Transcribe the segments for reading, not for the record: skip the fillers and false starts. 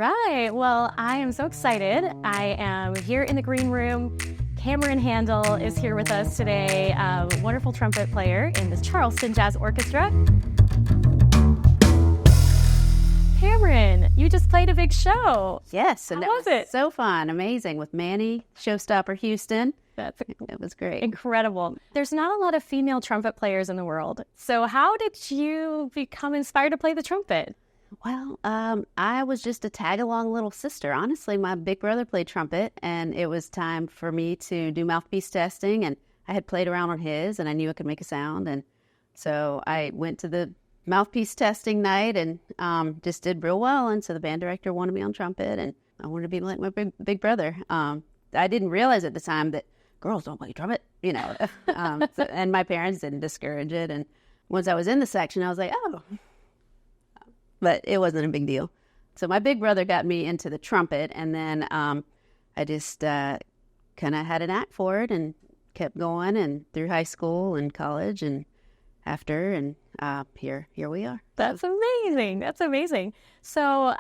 right. Well, I am so excited. I am here in the green room. Cameron Handel is here with us today, a wonderful trumpet player in the Charleston Jazz Orchestra. Cameron, you just played a big show. Yes, and How was it? So fun, amazing, with Manny Showstopper Houston. It was great. Incredible. There's not a lot of female trumpet players in the world. So how did you become inspired to play the trumpet? Well, I was just a tag-along little sister. Honestly, my big brother played trumpet, and it was time for me to do mouthpiece testing, and I had played around on his, and I knew I could make a sound, and so I went to the mouthpiece testing night and just did real well, and so the band director wanted me on trumpet, and I wanted to be like my big brother. I didn't realize at the time that girls don't play trumpet, you know, and my parents didn't discourage it, and once I was in the section, I was like, oh. But it wasn't a big deal. So my big brother got me into the trumpet, and then I just kind of had an knack for it and kept going, and through high school and college and after, and here we are. That's amazing. That's amazing. So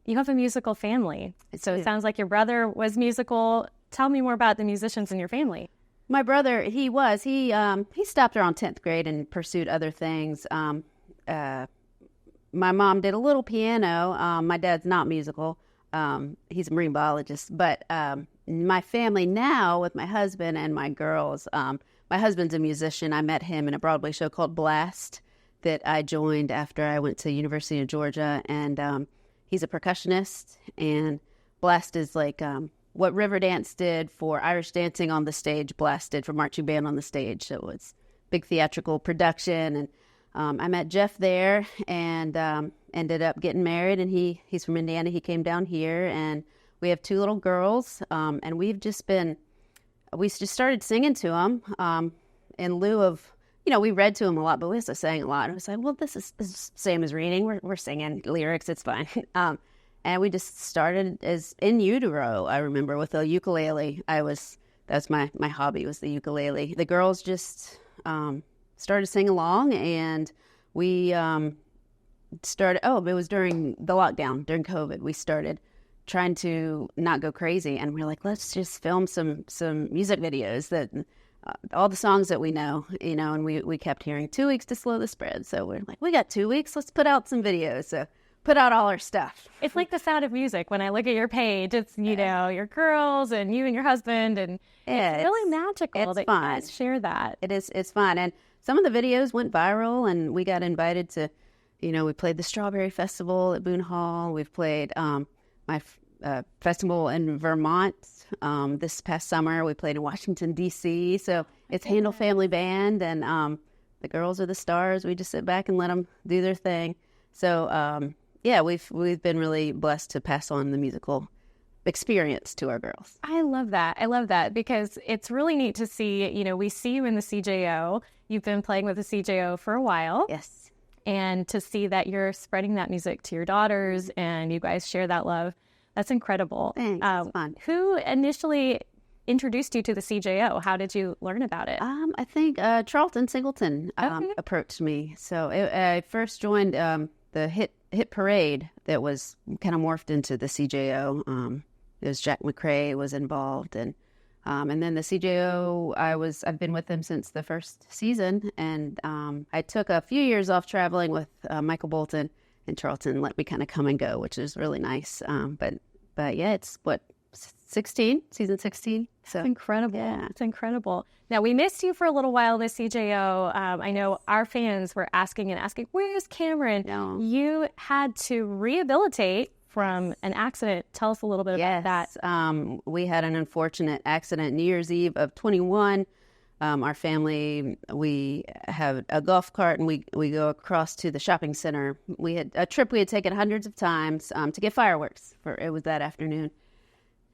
you have a musical family. So it sounds like your brother was musical. Tell me more about the musicians in your family. My brother, he stopped around 10th grade and pursued other things. My mom did a little piano. My dad's not musical. He's a marine biologist. But my family now, with my husband and my girls, my husband's a musician. I met him in a Broadway show called Blast that I joined after I went to University of Georgia. And he's a percussionist. And Blast is like what Riverdance did for Irish dancing on the stage, Blast did for marching band on the stage. So it's big theatrical production. And I met Jeff there and ended up getting married, and he's from Indiana. He came down here, and we have 2 little girls, and we just started singing to them in lieu of, you know, we read to them a lot, but we also sang a lot. And I was like, well, this is same as reading. We're singing lyrics. It's fine. And we just started as in utero, I remember, with a ukulele. That's my hobby, was the ukulele. The girls just started singing along, and we started, it was during the lockdown, during COVID, we started trying to not go crazy, and we're like, let's just film some music videos that, all the songs that we know, you know, and we kept hearing 2 weeks to slow the spread, so we're like, we got 2 weeks, let's put out some videos, so put out all our stuff. It's like the Sound of Music. When I look at your page, it's, you know, your girls and you and your husband, and it's really magical that fun. You guys share that. It's fun, and some of the videos went viral, and we got invited to, you know, we played the Strawberry Festival at Boone Hall. We've played my festival in Vermont this past summer. We played in Washington, D.C. So it's Handel Family Band, and the girls are the stars. We just sit back and let them do their thing. So, we've been really blessed to pass on the musical experience to our girls. I love that because it's really neat to see, you know, we see you in the CJO. You've been playing with the CJO for a while. Yes. And to see that you're spreading that music to your daughters and you guys share that love, that's incredible. Thanks. It's fun. Who initially introduced you to the CJO? How did you learn about it? I think Charlton Singleton approached me. So I first joined the hit parade that was kind of morphed into the CJO. It was Jack McRae was involved, and then the CJO, I've been with them since the first season, and I took a few years off traveling with Michael Bolton, and Charlton let me kind of come and go, which is really nice. But yeah, it's season 16. So It's incredible. Yeah. It's incredible. Now, we missed you for a little while this CJO. I know our fans were asking, where's Cameron? No. You had to rehabilitate from an accident. Tell us a little bit about that. We had an unfortunate accident New Year's Eve of 21. Our family, we have a golf cart, and we go across to the shopping center. We had a trip we had taken hundreds of times to get fireworks. It was that afternoon.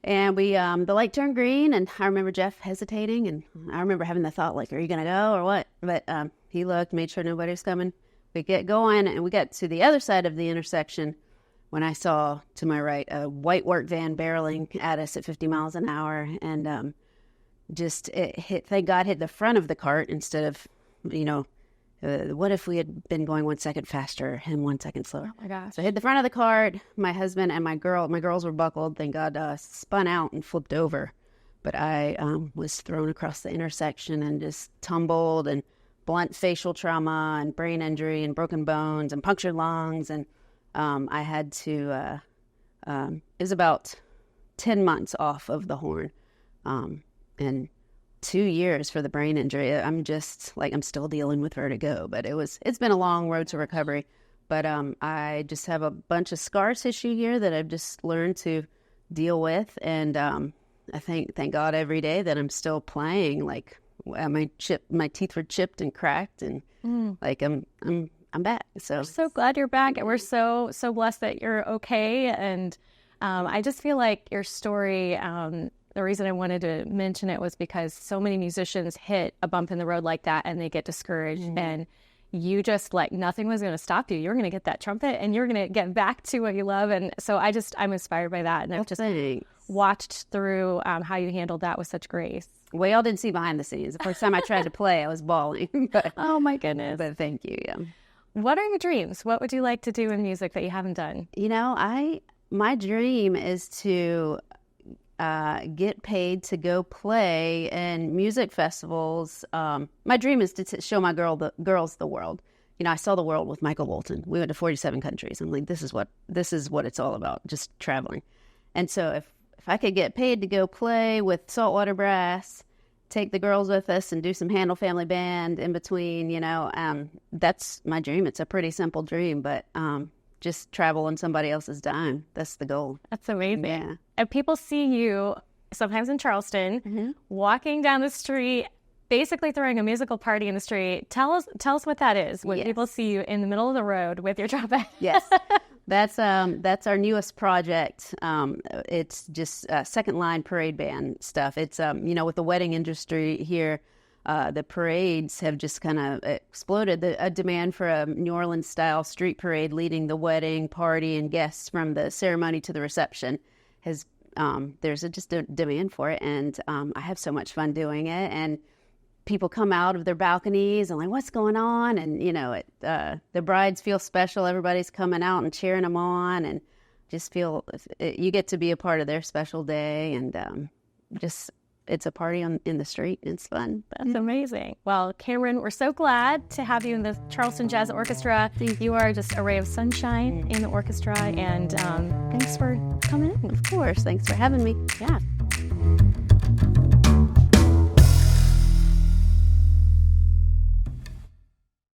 And we, the light turned green, and I remember Jeff hesitating, and I remember having the thought, like, are you going to go or what? But he looked, made sure nobody was coming. We get going, and we got to the other side of the intersection when I saw to my right a white work van barreling at us at 50 miles an hour, and it hit, thank God, hit the front of the cart instead of, you know, what if we had been going 1 second faster, him 1 second slower? Oh my gosh. So I hit the front of the cart. My husband and my girls were buckled. Thank God, spun out and flipped over. But I was thrown across the intersection and just tumbled, and blunt facial trauma and brain injury and broken bones and punctured lungs. And I had to, it was about 10 months off of the horn, and 2 years for the brain injury. I'm still dealing with vertigo, but it's been a long road to recovery. But I just have a bunch of scar tissue here that I've just learned to deal with. And I thank God every day that I'm still playing. Like my teeth were chipped and cracked, and like I'm back. So we're so glad you're back, and we're so blessed that you're okay. And I just feel like your story, the reason I wanted to mention it was because so many musicians hit a bump in the road like that and they get discouraged. And you just, like, nothing was going to stop you. You're going to get that trumpet and you're going to get back to what you love. And so I'm inspired by that. And I've just watched through how you handled that with such grace. Well, y'all didn't see behind the scenes. The first time I tried to play, I was bawling. But, oh my goodness. But thank you. Yeah. What are your dreams? What would you like to do in music that you haven't done? You know, my dream is to get paid to go play in music festivals. My dream is to show my girls the world. You know, I saw the world with Michael Bolton. We went to 47 countries. I'm like, this is what it's all about, just traveling. And so if I could get paid to go play with Saltwater Brass, take the girls with us and do some Handel Family Band in between, you know, that's my dream. It's a pretty simple dream, but just travel on somebody else's dime. That's the goal. That's amazing. Yeah. And people see you sometimes in Charleston, walking down the street, basically throwing a musical party in the street. Tell us what that is when people see you in the middle of the road with your trumpet. Yes. That's our newest project. It's just second line parade band stuff. It's you know, with the wedding industry here, the parades have just kind of exploded. A demand for a New Orleans style street parade leading the wedding party and guests from the ceremony to the reception has there's just a demand for it, and I have so much fun doing it. And people come out of their balconies and like, what's going on? And, you know, the brides feel special. Everybody's coming out and cheering them on, and just feel you get to be a part of their special day. And it's a party in the street. It's fun. That's amazing. Well, Cameron, we're so glad to have you in the Charleston Jazz Orchestra. You are just a ray of sunshine in the orchestra. And thanks for coming in. Of course. Thanks for having me. Yeah.